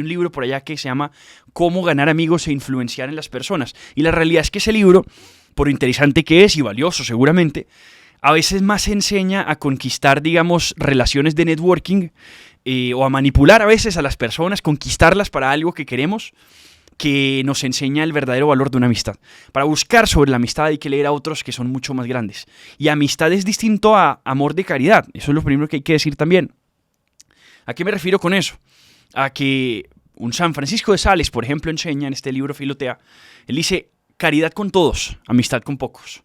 un libro por allá que se llama Cómo ganar amigos e influenciar en las personas. Y la realidad es que ese libro, por interesante que es y valioso seguramente, a veces más enseña a conquistar, digamos, relaciones de networking o a manipular a veces a las personas, conquistarlas para algo que queremos, que nos enseña el verdadero valor de una amistad. Para buscar sobre la amistad hay que leer a otros que son mucho más grandes. Y amistad es distinto a amor de caridad. Eso es lo primero que hay que decir también. ¿A qué me refiero con eso? A que un San Francisco de Sales, por ejemplo, enseña en este libro Filotea, él dice, caridad con todos, amistad con pocos.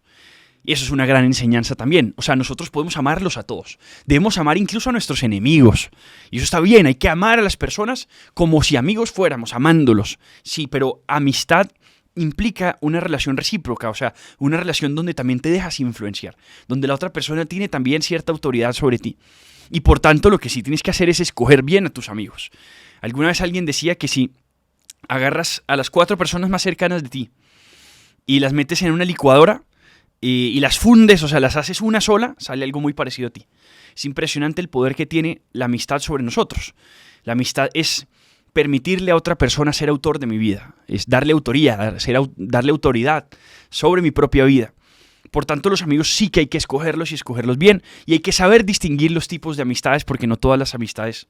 Y eso es una gran enseñanza también. O sea, nosotros podemos amarlos a todos. Debemos amar incluso a nuestros enemigos. Y eso está bien, hay que amar a las personas como si amigos fuéramos, amándolos. Sí, pero amistad implica una relación recíproca, o sea, una relación donde también te dejas influenciar, donde la otra persona tiene también cierta autoridad sobre ti. Y por tanto, lo que sí tienes que hacer es escoger bien a tus amigos. Alguna vez alguien decía que si agarras a las 4 personas más cercanas de ti y las metes en una licuadora, y las fundes, o sea, las haces una sola, sale algo muy parecido a ti. Es impresionante el poder que tiene la amistad sobre nosotros. La amistad es permitirle a otra persona ser autor de mi vida, es darle autoría, darle autoridad sobre mi propia vida. Por tanto, los amigos sí que hay que escogerlos y escogerlos bien, y hay que saber distinguir los tipos de amistades, porque no todas las amistades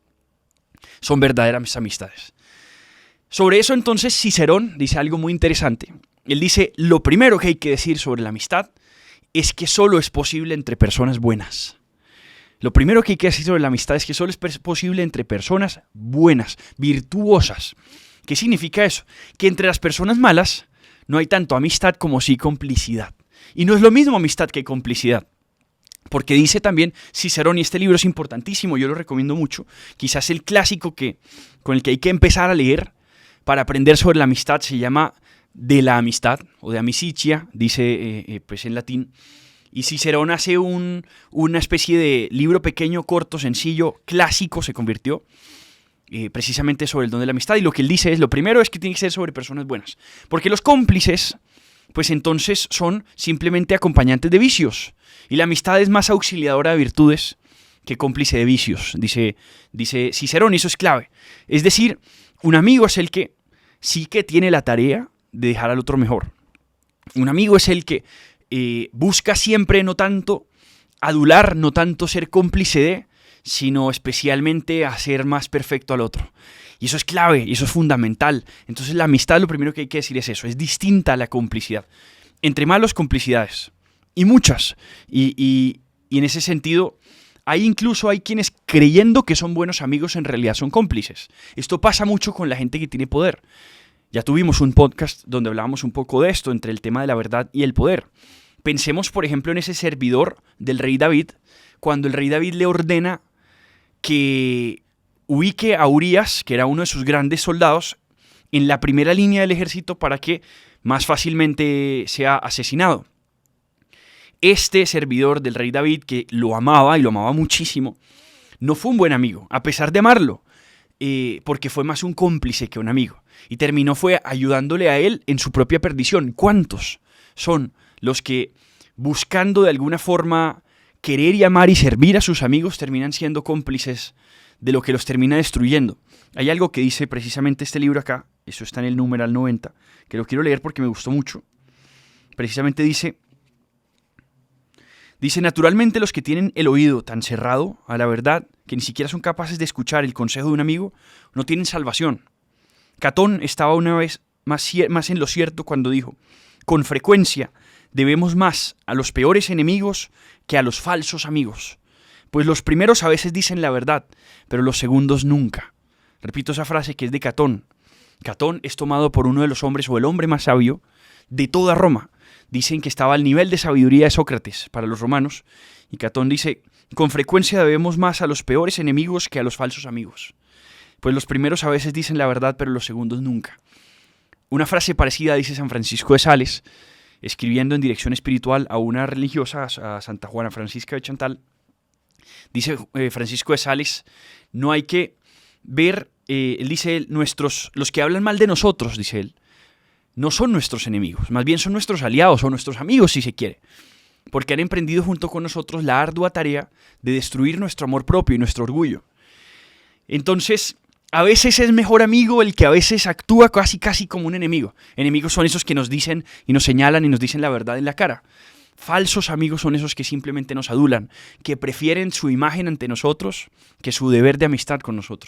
son verdaderas amistades. Sobre eso, entonces, Cicerón dice algo muy interesante. Él dice, lo primero que hay que decir sobre la amistad es que solo es posible entre personas buenas. Lo primero que hay que decir sobre la amistad es que solo es posible entre personas buenas, virtuosas. ¿Qué significa eso? Que entre las personas malas no hay tanto amistad como sí complicidad. Y no es lo mismo amistad que complicidad. Porque dice también Cicerón, y este libro es importantísimo, yo lo recomiendo mucho, quizás el clásico con el que hay que empezar a leer para aprender sobre la amistad, se llama De la amistad, o de amicitia, dice pues en latín. Y Cicerón hace una especie de libro pequeño, corto, sencillo, clásico, se convirtió, precisamente sobre el don de la amistad. Y lo que él dice es, lo primero es que tiene que ser sobre personas buenas. Porque los cómplices, pues entonces son simplemente acompañantes de vicios. Y la amistad es más auxiliadora de virtudes que cómplice de vicios, dice Cicerón, y eso es clave. Es decir, un amigo es el que sí que tiene la tarea de dejar al otro mejor. Un amigo es el que busca siempre no tanto adular, no tanto ser cómplice de, sino especialmente hacer más perfecto al otro. Y eso es clave, y eso es fundamental. Entonces la amistad, lo primero que hay que decir es eso, es distinta a la complicidad. Entre malos, complicidades, y muchas. Y en ese sentido, hay quienes creyendo que son buenos amigos en realidad son cómplices. Esto pasa mucho con la gente que tiene poder. Ya tuvimos un podcast donde hablábamos un poco de esto, entre el tema de la verdad y el poder. Pensemos, por ejemplo, en ese servidor del rey David, cuando el rey David le ordena que ubique a Urías, que era uno de sus grandes soldados, en la primera línea del ejército para que más fácilmente sea asesinado. Este servidor del rey David, que lo amaba y lo amaba muchísimo, no fue un buen amigo, a pesar de amarlo, porque fue más un cómplice que un amigo. Y terminó ayudándole a él en su propia perdición. ¿Cuántos son los que, buscando de alguna forma querer y amar y servir a sus amigos, terminan siendo cómplices de lo que los termina destruyendo? Hay algo que dice precisamente este libro acá, eso está en el numeral 90, que lo quiero leer porque me gustó mucho. Precisamente dice, naturalmente los que tienen el oído tan cerrado a la verdad que ni siquiera son capaces de escuchar el consejo de un amigo, no tienen salvación. Catón estaba una vez más en lo cierto cuando dijo, con frecuencia debemos más a los peores enemigos que a los falsos amigos, pues los primeros a veces dicen la verdad, pero los segundos nunca. Repito esa frase que es de Catón. Catón es tomado por uno de los hombres o el hombre más sabio de toda Roma. Dicen que estaba al nivel de sabiduría de Sócrates para los romanos. Y Catón dice, con frecuencia debemos más a los peores enemigos que a los falsos amigos. Pues los primeros a veces dicen la verdad, pero los segundos nunca. Una frase parecida dice San Francisco de Sales, escribiendo en dirección espiritual a una religiosa, a Santa Juana Francisca de Chantal. Dice Francisco de Sales, no hay que ver, él dice, los que hablan mal de nosotros, dice él, no son nuestros enemigos, más bien son nuestros aliados o nuestros amigos si se quiere, porque han emprendido junto con nosotros la ardua tarea de destruir nuestro amor propio y nuestro orgullo. Entonces, A veces es mejor amigo el que a veces actúa casi casi como un enemigo. Enemigos son esos que nos dicen y nos señalan y nos dicen la verdad en la cara. Falsos amigos son esos que simplemente nos adulan, que prefieren su imagen ante nosotros que su deber de amistad con nosotros.